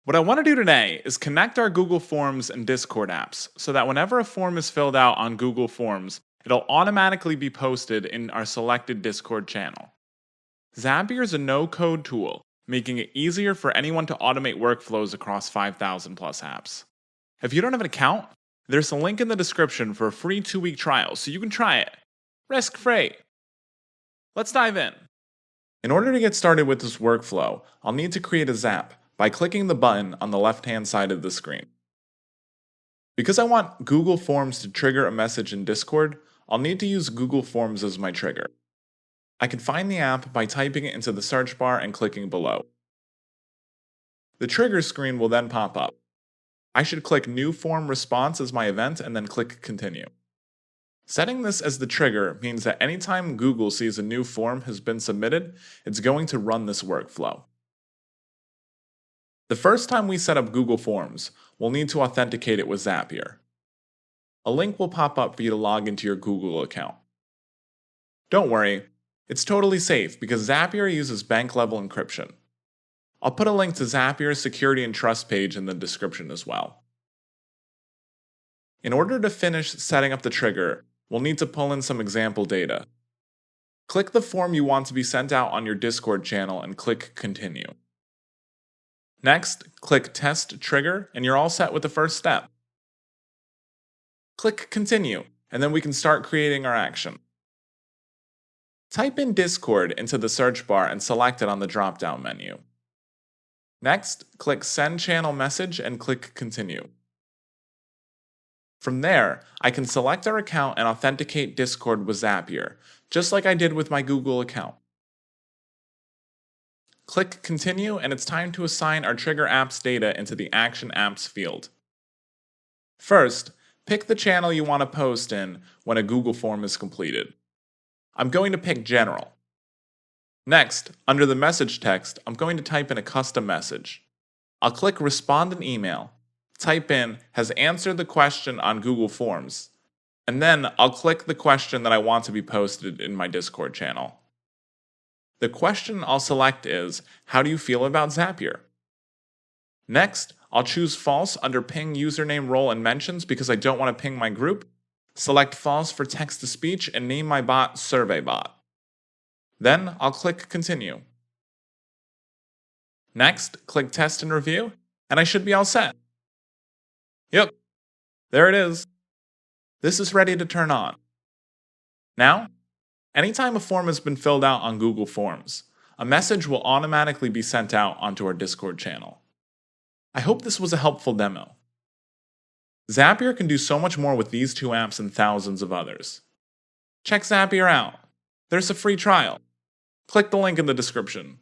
What I want to do today is connect our Google Forms and Discord apps so that whenever a form is filled out on Google Forms, it'll automatically be posted in our selected Discord channel. Zapier is a no-code tool, making it easier for anyone to automate workflows across 5,000 plus apps. If you don't have an account, there's a link in the description for a free 2-week trial so you can try it, risk-free. Let's dive in. In order to get started with this workflow, I'll need to create a Zap by clicking the button on the left-hand side of the screen. Because I want Google Forms to trigger a message in Discord, I'll need to use Google Forms as my trigger. I can find the app by typing it into the search bar and clicking below. The trigger screen will then pop up. I should click New Form Response as my event and then click Continue. Setting this as the trigger means that anytime Google sees a new form has been submitted, it's going to run this workflow. The first time we set up Google Forms, we'll need to authenticate it with Zapier. A link will pop up for you to log into your Google account. Don't worry, it's totally safe because Zapier uses bank-level encryption. I'll put a link to Zapier's security and trust page in the description as well. In order to finish setting up the trigger, we'll need to pull in some example data. Click the form you want to be sent out on your Discord channel and click Continue. Next, click Test Trigger and you're all set with the first step. Click Continue, and then we can start creating our action. Type in Discord into the search bar and select it on the drop-down menu. Next, click Send Channel Message and click Continue. From there, I can select our account and authenticate Discord with Zapier, just like I did with my Google account. Click Continue and it's time to assign our Trigger Apps data into the Action Apps field. First, pick the channel you want to post in when a Google form is completed. I'm going to pick General. Next, under the message text, I'm going to type in a custom message. I'll click Respond in Email, type in Has answered the question on Google Forms, and then I'll click the question that I want to be posted in my Discord channel. The question I'll select is, how do you feel about Zapier? Next, I'll choose false under ping username, role, and mentions because I don't want to ping my group. Select false for text-to-speech and name my bot SurveyBot. Then I'll click Continue. Next, click Test and Review, and I should be all set. Yep, there it is. This is ready to turn on. Now, anytime a form has been filled out on Google Forms, a message will automatically be sent out onto our Discord channel. I hope this was a helpful demo. Zapier can do so much more with these two apps and thousands of others. Check Zapier out. There's a free trial. Click the link in the description.